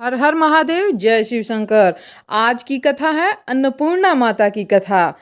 हर हर महादेव, जय शिव शंकर। आज की कथा है अन्नपूर्णा माता की कथा।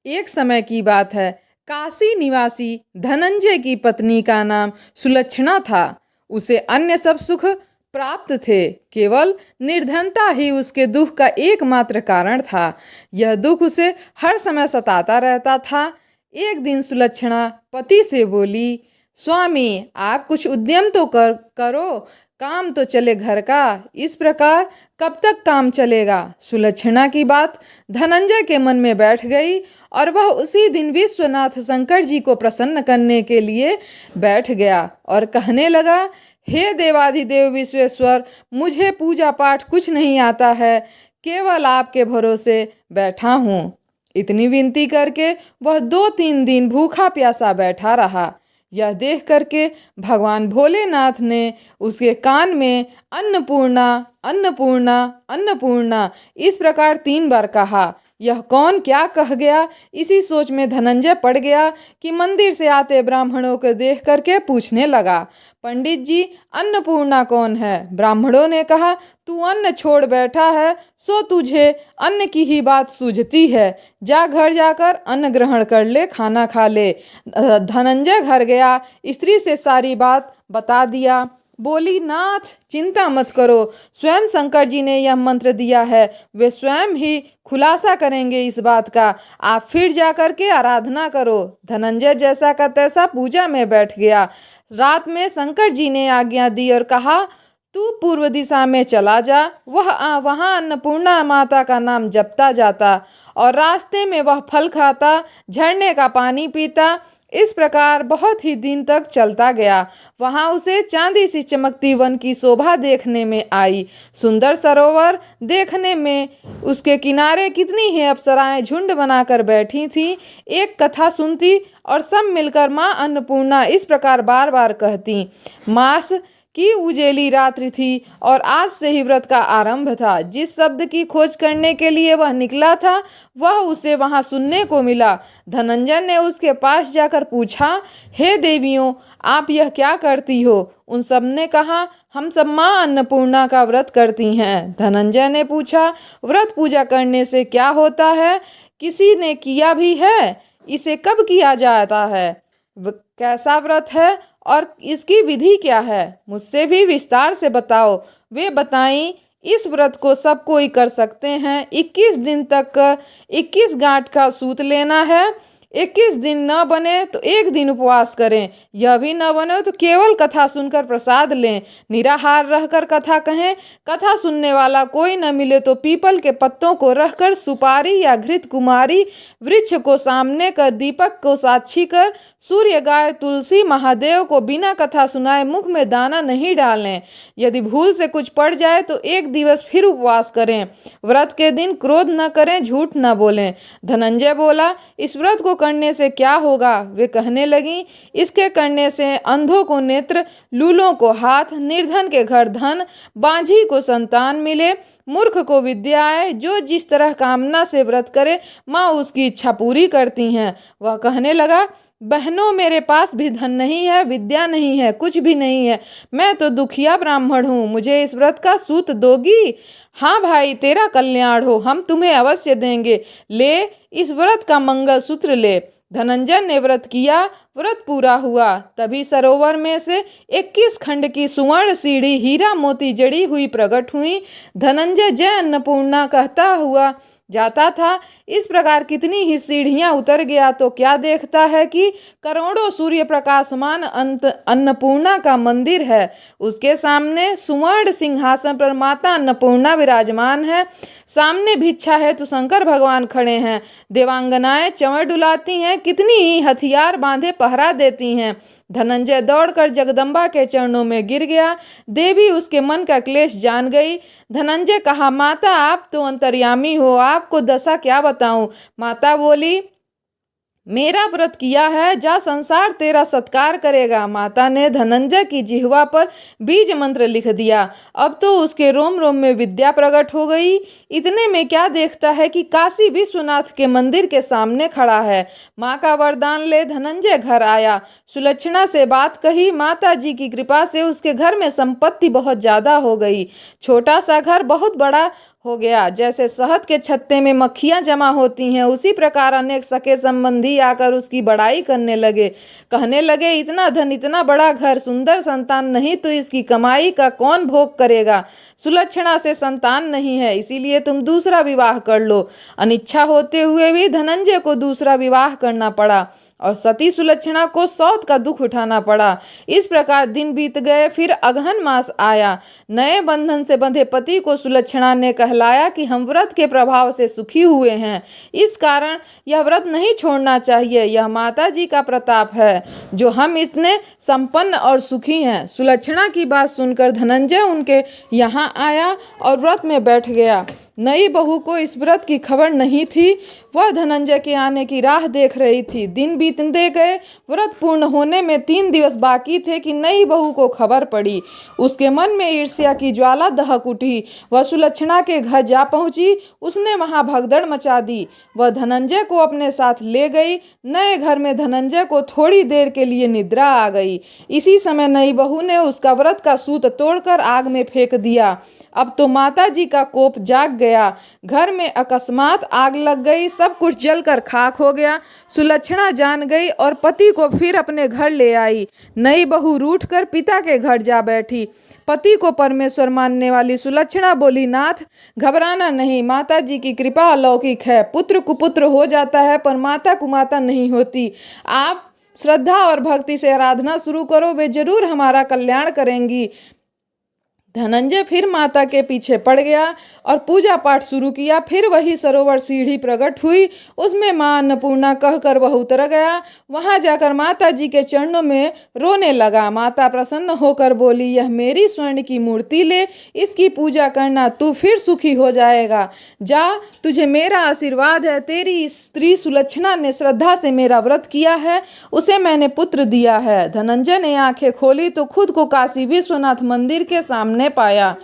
एक समय की बात है, काशी निवासी धनंजय की पत्नी का नाम सुलक्षणा था। उसे अन्य सब सुख प्राप्त थे, केवल निर्धनता ही उसके दुख का एकमात्र कारण था। यह दुख उसे हर समय सताता रहता था। एक दिन सुलक्षणा पति से बोली, स्वामी आप कुछ उद्यम तो करो, काम तो चले घर का। इस प्रकार कब तक काम चलेगा। सुलक्षणा की बात धनंजय के मन में बैठ गई और वह उसी दिन विश्वनाथ शंकर जी को प्रसन्न करने के लिए बैठ गया और कहने लगा, हे देवाधिदेव विश्वेश्वर, मुझे पूजा पाठ कुछ नहीं आता है, केवल आपके भरोसे बैठा हूँ। इतनी विनती करके वह 2-3 दिन भूखा प्यासा बैठा रहा। यह देख करके भगवान भोलेनाथ ने उसके कान में अन्नपूर्णा अन्नपूर्णा अन्नपूर्णा इस प्रकार 3 बार कहा। यह कौन क्या कह गया, इसी सोच में धनंजय पड़ गया कि मंदिर से आते ब्राह्मणों को देख करके पूछने लगा, पंडित जी अन्नपूर्णा कौन है। ब्राह्मणों ने कहा, तू अन्न छोड़ बैठा है, सो तुझे अन्न की ही बात सूझती है, जा घर जाकर अन्न ग्रहण कर ले, खाना खा ले। धनंजय घर गया, स्त्री से सारी बात बता दिया। बोली, नाथ चिंता मत करो, स्वयं शंकर जी ने यह मंत्र दिया है, वे स्वयं ही खुलासा करेंगे इस बात का, आप फिर जा कर के आराधना करो। धनंजय जैसा का तैसा पूजा में बैठ गया। रात में शंकर जी ने आज्ञा दी और कहा, तू पूर्व दिशा में चला जा, वहाँ अन्नपूर्णा माता का नाम जपता जाता और रास्ते में वह फल खाता, झरने का पानी पीता। इस प्रकार बहुत ही दिन तक चलता गया। वहाँ उसे चांदी सी चमकती वन की शोभा देखने में आई। सुंदर सरोवर देखने में उसके किनारे कितनी ही अप्सराएं झुंड बनाकर बैठी थीं। एक कथा सुनती और सब मिलकर माँ अन्नपूर्णा इस प्रकार बार बार कहती। मास की उजेली रात्रि थी और आज से ही व्रत का आरंभ था। जिस शब्द की खोज करने के लिए वह निकला था, वह उसे वहां सुनने को मिला। धनंजय ने उसके पास जाकर पूछा, हे देवियों, आप यह क्या करती हो। उन सब ने कहा, हम सब माँ अन्नपूर्णा का व्रत करती हैं। धनंजय ने पूछा, व्रत पूजा करने से क्या होता है, किसी ने किया भी है, इसे कब किया जाता है, कैसा व्रत है और इसकी विधि क्या है, मुझसे भी विस्तार से बताओ। वे बताईं, इस व्रत को सब कोई कर सकते हैं। 21 दिन तक 21 गांठ का सूत लेना है। 21 दिन न बने तो 1 दिन उपवास करें, यह भी न बने तो केवल कथा सुनकर प्रसाद लें। निराहार रहकर कथा कहें। कथा सुनने वाला कोई न मिले तो पीपल के पत्तों को रखकर सुपारी या घृत कुमारी वृक्ष को सामने कर, दीपक को साक्षी कर, सूर्य, गाय, तुलसी, महादेव को बिना कथा सुनाए मुख में दाना नहीं डालें। यदि भूल से कुछ पड़ जाए तो 1 दिवस फिर उपवास करें। व्रत के दिन क्रोध न करें, झूठ न बोलें। धनंजय बोला, इस व्रत को करने से क्या होगा। वे कहने लगी, इसके करने से अंधों को नेत्र, लूलों को हाथ, निर्धन के घर धन, बांझी को संतान मिले, मूर्ख को विद्या आए। जो जिस तरह कामना से व्रत करे, माँ उसकी इच्छा पूरी करती हैं। वह कहने लगा, बहनों मेरे पास भी धन नहीं है, विद्या नहीं है, कुछ भी नहीं है, मैं तो दुखिया ब्राह्मण हूँ, मुझे इस व्रत का सूत दोगी। हाँ भाई, तेरा कल्याण हो, हम तुम्हें अवश्य देंगे, ले इस व्रत का मंगल सूत्र ले। धनंजय ने व्रत किया, व्रत पूरा हुआ। तभी सरोवर में से 21 खंड की सुवर्ण सीढ़ी हीरा मोती जड़ी हुई प्रकट हुई। धनंजय जय अन्नपूर्णा कहता हुआ जाता था। इस प्रकार कितनी ही सीढ़ियां उतर गया तो क्या देखता है कि करोड़ों सूर्य प्रकाशमान अन्नपूर्णा का मंदिर है। उसके सामने सुवर्ण सिंहासन पर माता अन्नपूर्णा विराजमान है। सामने भिक्षा है तो शंकर भगवान खड़े हैं। देवांगनाएं चंवर डुलाती हैं, कितनी ही हथियार बांधे पहरा देती हैं। धनंजय दौड़कर जगदम्बा के चरणों में गिर गया। देवी उसके मन का क्लेश जान गई। धनंजय कहा, माता आप तो अंतर्यामी हो, आपको दशा क्या बताऊं। माता बोली, मेरा व्रत किया है, जा संसार तेरा सत्कार करेगा। माता ने धनंजय की जिह्वा पर बीज मंत्र लिख दिया। अब तो उसके रोम रोम में विद्या प्रकट हो गई। इतने में क्या देखता है कि काशी विश्वनाथ के मंदिर के सामने खड़ा है। माँ का वरदान ले धनंजय घर आया। सुलक्षणा से बात कही। माता जी की कृपा से उसके घर में संपत्ति बहुत ज्यादा हो गई। छोटा सा घर बहुत बड़ा हो गया। जैसे शहद के छत्ते में मक्खियां जमा होती हैं, उसी प्रकार अनेक सके संबंधी आकर उसकी बड़ाई करने लगे। कहने लगे, इतना धन, इतना बड़ा घर, सुंदर संतान नहीं तो इसकी कमाई का कौन भोग करेगा। सुलक्षणा से संतान नहीं है, इसीलिए तुम दूसरा विवाह कर लो। अनिच्छा होते हुए भी धनंजय को दूसरा विवाह करना पड़ा और सती सुलक्षणा को सौत का दुख उठाना पड़ा। इस प्रकार दिन बीत गए। फिर अगहन मास आया। नए बंधन से बंधे पति को सुलक्षणा ने कहलाया कि हम व्रत के प्रभाव से सुखी हुए हैं, इस कारण यह व्रत नहीं छोड़ना चाहिए। यह माता जी का प्रताप है जो हम इतने संपन्न और सुखी हैं। सुलक्षणा की बात सुनकर धनंजय उनके यहाँ आया और व्रत में बैठ गया। नई बहू को इस व्रत की खबर नहीं थी। वह धनंजय के आने की राह देख रही थी। दिन बीतते गए। व्रत पूर्ण होने में 3 दिवस बाकी थे कि नई बहू को खबर पड़ी। उसके मन में ईर्ष्या की ज्वाला दहक उठी। वह सुलक्षणा के घर जा पहुंची। उसने वहां भगदड़ मचा दी। वह धनंजय को अपने साथ ले गई। नए घर में धनंजय को थोड़ी देर के लिए निद्रा आ गई। इसी समय नई बहू ने उसका व्रत का सूत तोड़कर आग में फेंक दिया। अब तो माता जी का कोप जाग गया। घर में अकस्मात आग लग गई। सब कुछ जलकर खाक हो गया। सुलक्षणा जान गई और पति को फिर अपने घर ले आई। नई बहू रूठकर पिता के घर जा बैठी। पति को परमेश्वर मानने वाली सुलक्षणा बोली, नाथ घबराना नहीं, माता जी की कृपा अलौकिक है। पुत्र कुपुत्र हो जाता है पर माता कुमाता नहीं होती। आप श्रद्धा और भक्ति से आराधना शुरू करो, वे जरूर हमारा कल्याण करेंगी। धनंजय फिर माता के पीछे पड़ गया और पूजा पाठ शुरू किया। फिर वही सरोवर सीढ़ी प्रकट हुई। उसमें माँ अन्नपूर्णा कहकर वह उतर गया। वहां जाकर माता जी के चरणों में रोने लगा। माता प्रसन्न होकर बोली, यह मेरी स्वर्ण की मूर्ति ले, इसकी पूजा करना, तू फिर सुखी हो जाएगा। जा, तुझे मेरा आशीर्वाद है। तेरी स्त्री सुलक्षणा ने श्रद्धा से मेरा व्रत किया है, उसे मैंने पुत्र दिया है। धनंजय ने आंखें खोली तो खुद को काशी विश्वनाथ मंदिर के सामने पाया।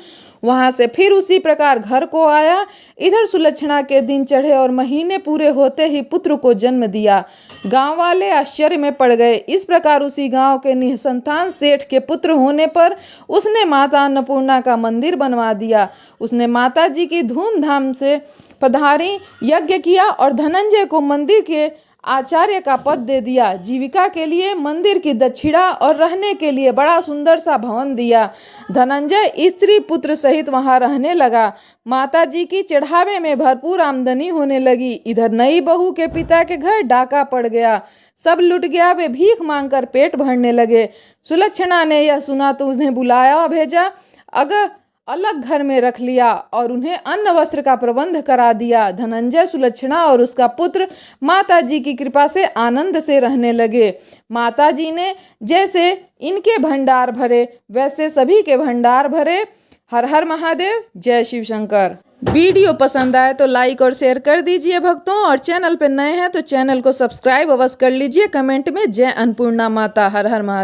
वहां से फिर उसी प्रकार घर को आया। इधर सुलक्षणा के दिन चढ़े और महीने पूरे होते ही पुत्र को जन्म दिया। गांव वाले आश्चर्य में पड़ गए। इस प्रकार उसी गांव के निसंतान सेठ के पुत्र होने पर उसने माता अन्नपूर्णा का मंदिर बनवा दिया। उसने माता जी की धूमधाम से पधारी, यज्ञ किया और धनंजय को मंदिर के आचार्य का पद दे दिया। जीविका के लिए मंदिर की दक्षिणा और रहने के लिए बड़ा सुंदर सा भवन दिया। धनंजय स्त्री पुत्र सहित वहां रहने लगा। माता जी की चढ़ावे में भरपूर आमदनी होने लगी। इधर नई बहू के पिता के घर डाका पड़ गया। सब लुट गया। वे भीख मांगकर पेट भरने लगे। सुलक्षणा ने यह सुना तो उन्हें बुलाया और भेजा। अलग घर में रख लिया और उन्हें अन्न वस्त्र का प्रबंध करा दिया। धनंजय, सुलक्षणा और उसका पुत्र माता जी की कृपा से आनंद से रहने लगे। माता जी ने जैसे इनके भंडार भरे वैसे सभी के भंडार भरे। हर हर महादेव, जय शिव शंकर। वीडियो पसंद आए तो लाइक और शेयर कर दीजिए भक्तों, और चैनल पे नए हैं तो चैनल को सब्सक्राइब अवश्य कर लीजिए। कमेंट में जय अन्नपूर्णा माता। हर हर महादेव।